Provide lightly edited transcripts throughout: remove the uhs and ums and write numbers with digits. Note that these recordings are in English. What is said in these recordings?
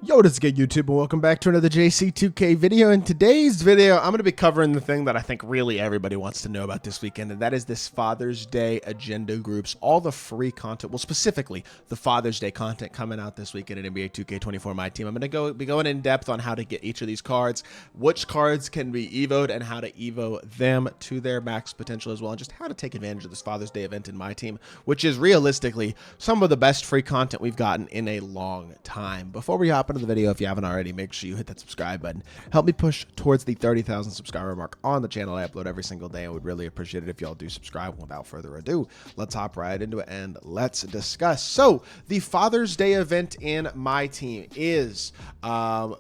Yo, what is good, YouTube, and welcome back to another JC2K video. In today's video, I'm going to be covering the thing that I think really everybody wants to know about this weekend, and that is this Father's Day agenda groups, all the free content, well, specifically the Father's Day content coming out this weekend in NBA 2K24 MyTEAM. I'm going to be going in depth on how to get each of these cards, which cards can be evoed, and how to evo them to their max potential as well, and just how to take advantage of this Father's Day event in MyTEAM, which is realistically some of the best free content we've gotten in a long time. Before we hop into the video, if you haven't already, make sure you hit that subscribe button. Help me push towards the 30,000 subscriber mark on the channel. I upload every single day. I would really appreciate it if y'all do subscribe. Without further ado, let's hop right into it and let's discuss. So the Father's Day event in MyTEAM is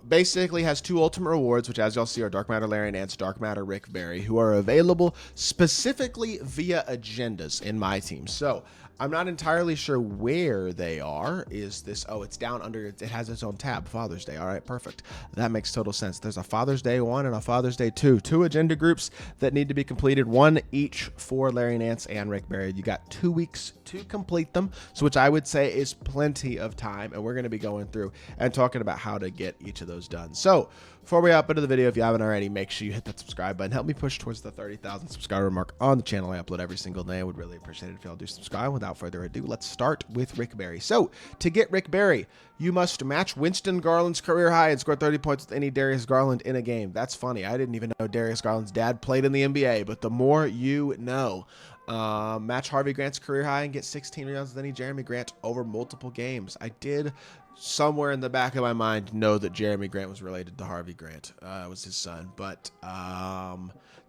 basically has two ultimate rewards, which as y'all see are Dark Matter Larry Nance, Dark Matter Rick Barry, who are available specifically via agendas in MyTEAM. So I'm not entirely sure where they are. Is this, oh, it's down under, it has its own tab, Father's Day. All right, perfect. That makes total sense. There's a Father's Day 1 and a Father's Day 2. Two agenda groups that need to be completed, one each for Larry Nance and Rick Barry. You got 2 weeks to complete them, so which I would say is plenty of time, and we're going to be going through and talking about how to get each of those done. So before we hop into the video, if you haven't already, make sure you hit that subscribe button. Help me push towards the 30,000 subscriber mark on the channel. I upload every single day. I would really appreciate it if y'all do subscribe. Without further ado, let's start with Rick Barry. So to get Rick Barry, you must match Winston Garland's career high and score 30 points with any Darius Garland in a game. That's funny. I didn't even know Darius Garland's dad played in the NBA, but the more you know. Match Harvey Grant's career high and get 16 rebounds with any Jeremy Grant over multiple games. I did somewhere in the back of my mind know that Jeremy Grant was related to Harvey Grant. It was his son, but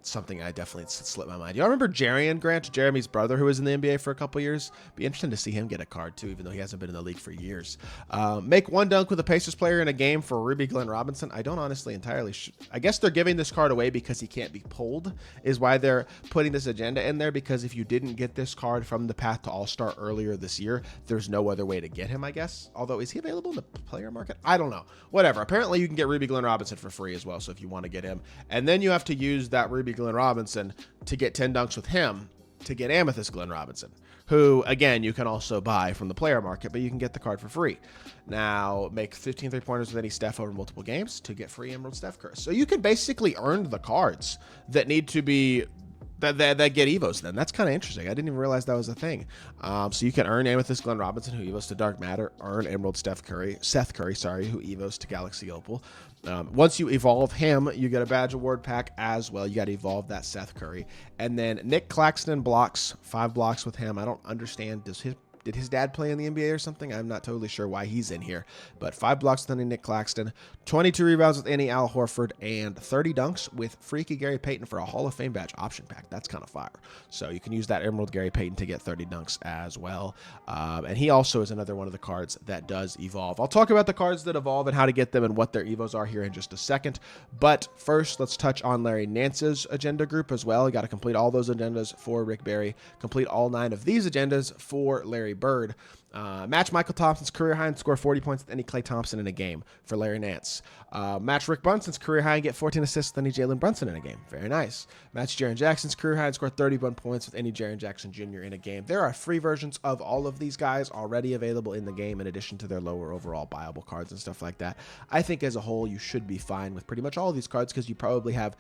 something I definitely slipped my mind. Y'all remember Jarian Grant, Jeremy's brother, who was in the NBA for a couple years? Be interesting to see him get a card too, even though he hasn't been in the league for years. Make one dunk with a Pacers player in a game for Ruby Glenn Robinson. I don't honestly entirely I guess they're giving this card away because he can't be pulled, is why they're putting this agenda in there, because if you didn't get this card from the Path to All-Star earlier this year, there's no other way to get him, I guess. Although, is he available in the player market? I don't know. Whatever. Apparently, you can get Ruby Glenn Robinson for free as well, so if you want to get him. And then you have to use that Ruby Glenn Robinson to get 10 dunks with him to get Amethyst Glenn Robinson, who, again, you can also buy from the player market, but you can get the card for free. Now, make 15 three-pointers with any Steph over multiple games to get free Emerald Steph Curse. So you can basically earn the cards that need to be that get evos then. That's kind of interesting. I didn't even realize that was a thing. So you can earn Amethyst Glenn Robinson, who evos to Dark Matter, earn Emerald Seth Curry, who evos to Galaxy Opal. Once you evolve him, you get a badge award pack as well. You got to evolve that Seth Curry. And then Nick Claxton blocks, 5 blocks with him. I don't understand. Did his dad play in the NBA or something? I'm not totally sure why he's in here. But 5 blocks with any Nick Claxton, 22 rebounds with any Al Horford, and 30 dunks with Freaky Gary Payton for a Hall of Fame badge option pack. That's kind of fire. So you can use that Emerald Gary Payton to get 30 dunks as well. And he also is another one of the cards that does evolve. I'll talk about the cards that evolve and how to get them and what their evos are here in just a second. But first, let's touch on Larry Nance's agenda group as well. You got to complete all those agendas for Rick Barry. Complete all 9 of these agendas for Larry Bird. Match Michael Thompson's career high and score 40 points with any Klay Thompson in a game for Larry Nance. Match Rick Brunson's career high and get 14 assists with any Jalen Brunson in a game. Very nice. Match Jaren Jackson's career high and score 31 points with any Jaren Jackson Jr. in a game. There are free versions of all of these guys already available in the game, in addition to their lower overall buyable cards and stuff like that. I think as a whole, you should be fine with pretty much all of these cards, because you probably have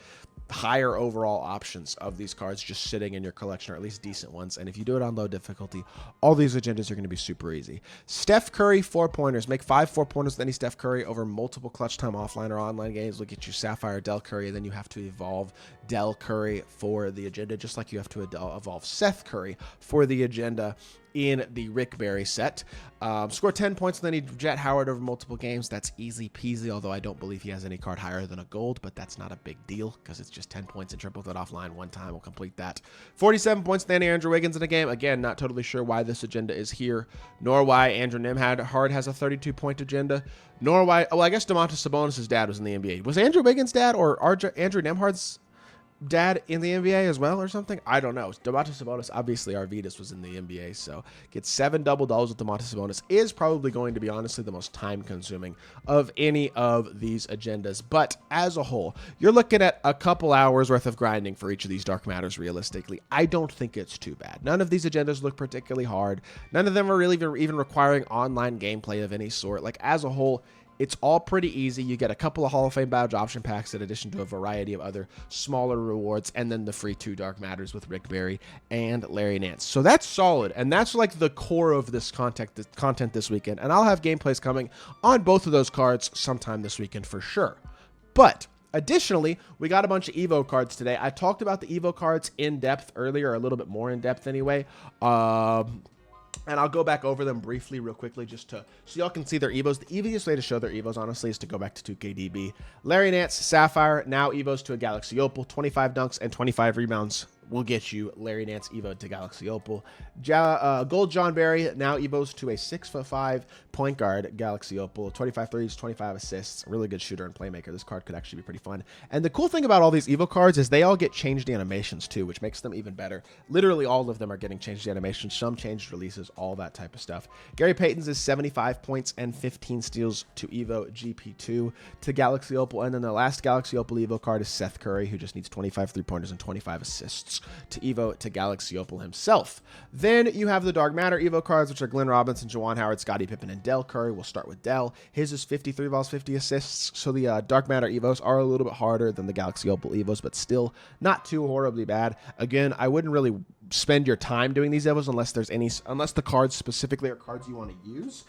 higher overall options of these cards just sitting in your collection, or at least decent ones. And if you do it on low difficulty, all these agendas are going to be super easy. Steph Curry 4-pointers. Make 5 4-pointers with any Steph Curry over multiple clutch time offline or online games. Look at your Sapphire Del Curry, and then you have to evolve Del Curry for the agenda, just like you have to evolve Seth Curry for the agenda in the Rick Barry set. Score 10 points with any Jet Howard over multiple games. That's easy peasy, although I don't believe he has any card higher than a gold, but that's not a big deal because it's just 10 points and triple threat offline one time will complete that. 47 points with any Andrew Wiggins in a game. Again, not totally sure why this agenda is here, nor why Andrew Nembhard has a 32-point agenda, nor why, well, I guess Domantas Sabonis' dad was in the NBA. Was Andrew Wiggins' dad or Andrew Nembhard's dad in the NBA as well or something? I don't know. Domantas Sabonis, obviously Arvydas was in the NBA, so gets 7 double-doubles with Domantas Sabonis is probably going to be honestly the most time-consuming of any of these agendas. But as a whole, you're looking at a couple hours worth of grinding for each of these Dark Matters realistically. I don't think it's too bad. None of these agendas look particularly hard. None of them are really even requiring online gameplay of any sort. Like, as a whole, It's all pretty easy. You get a couple of Hall of Fame badge option packs in addition to a variety of other smaller rewards, and then the free 2 Dark Matters with Rick Barry and Larry Nance. So that's solid, and that's like the core of this content this weekend. And I'll have gameplays coming on both of those cards sometime this weekend for sure. But additionally, we got a bunch of Evo cards today. I talked about the Evo cards in depth earlier, a little bit more in depth anyway. And I'll go back over them briefly real quickly just so y'all can see their Evos. The easiest way to show their Evos, honestly, is to go back to 2KDB. Larry Nance, Sapphire, now Evos to a Galaxy Opal. 25 dunks and 25 rebounds will get you Larry Nance Evo to Galaxy Opal. Gold John Barry, now Evos to a 6'5" point guard, Galaxy Opal. 25 threes, 25 assists. Really good shooter and playmaker. This card could actually be pretty fun. And the cool thing about all these Evo cards is they all get changed animations too, which makes them even better. Literally all of them are getting changed animations. Some changed releases, all that type of stuff. Gary Payton's is 75 points and 15 steals to Evo GP2 to Galaxy Opal. And then the last Galaxy Opal Evo card is Seth Curry, who just needs 25 3-pointers and 25 assists to Evo to Galaxy Opal himself. Then you have the Dark Matter Evo cards, which are Glenn Robinson, Juwan Howard, Scottie Pippen, and Dell Curry. We'll start with Dell. His is 53 balls, 50 assists. So the Dark Matter Evos are a little bit harder than the Galaxy Opal Evos, but still not too horribly bad. Again, I wouldn't really spend your time doing these Evos unless the cards specifically are cards you want to use,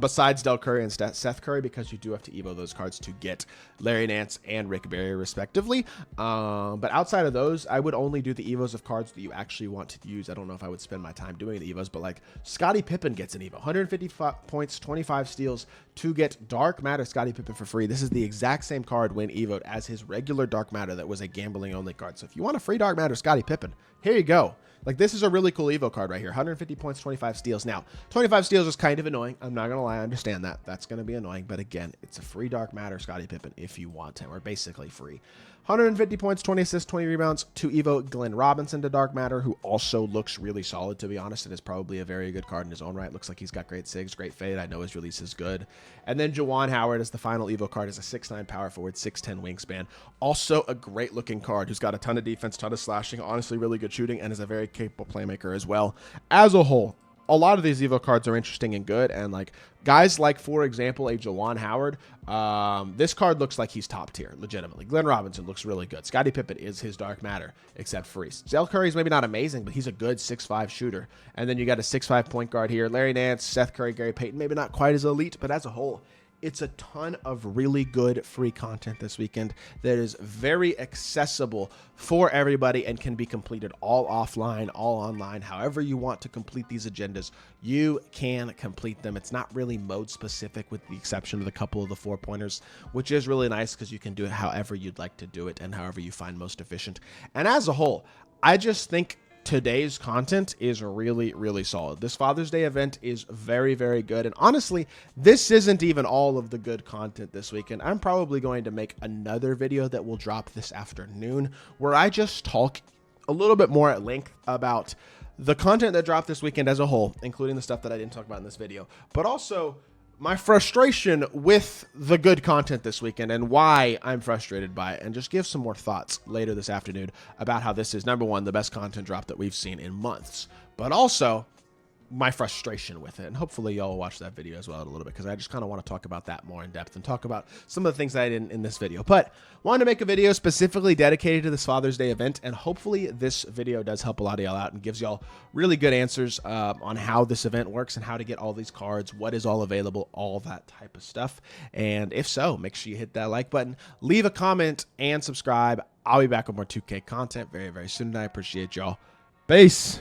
besides Del Curry and Seth Curry, because you do have to Evo those cards to get Larry Nance and Rick Barry respectively. But outside of those, I would only do the Evos of cards that you actually want to use. I don't know if I would spend my time doing the Evos, but like Scottie Pippen gets an Evo, 150 points, 25 steals to get Dark Matter Scottie Pippen for free. This is the exact same card when Evoed as his regular Dark Matter that was a gambling only card. So if you want a free Dark Matter Scottie Pippen, here you go. Like, this is a really cool Evo card right here. 150 points, 25 steals. Now, 25 steals is kind of annoying. I'm not going to lie. I understand that. That's going to be annoying. But again, it's a free Dark Matter Scottie Pippen if you want him, or basically free. 150 points, 20 assists, 20 rebounds to Evo Glenn Robinson to Dark Matter, who also looks really solid, to be honest. It is probably a very good card in his own right. Looks like he's got great sigs, great fade. I know his release is good. And then Juwan Howard as the final Evo card is a 6'9" power forward, 6'10" wingspan. Also a great looking card who's got a ton of defense, ton of slashing, honestly really good shooting, and is a very capable playmaker as well. As a whole, a lot of these Evo cards are interesting and good, and like guys like, for example, a Juwan Howard, this card looks like he's top tier, legitimately. Glenn Robinson looks really good. Scottie Pippen is his Dark Matter, except Freeze. Del Curry's maybe not amazing, but he's a good 6'5" shooter. And then you got a 6'5" point guard here. Larry Nance, Seth Curry, Gary Payton, maybe not quite as elite, but as a whole, it's a ton of really good free content this weekend that is very accessible for everybody and can be completed all offline, all online. However you want to complete these agendas, you can complete them. It's not really mode specific, with the exception of a couple of the 4-pointers, which is really nice because you can do it however you'd like to do it and however you find most efficient. And as a whole, I just think today's content is really, really solid. This Father's Day event is very, very good. And honestly, this isn't even all of the good content this weekend. I'm probably going to make another video that will drop this afternoon where I just talk a little bit more at length about the content that dropped this weekend as a whole, including the stuff that I didn't talk about in this video, but also my frustration with the good content this weekend and why I'm frustrated by it, and just give some more thoughts later this afternoon about how this is, number one, the best content drop that we've seen in months, but also my frustration with it. And hopefully y'all will watch that video as well in a little bit, because I just kind of want to talk about that more in depth and talk about some of the things that I didn't in this video. But wanted to make a video specifically dedicated to this Father's Day event, and hopefully this video does help a lot of y'all out and gives y'all really good answers on how this event works and how to get all these cards, what is all available, all that type of stuff. And if so, make sure you hit that like button, leave a comment, and subscribe. I'll be back with more 2K content very, very soon, and I appreciate y'all. Peace.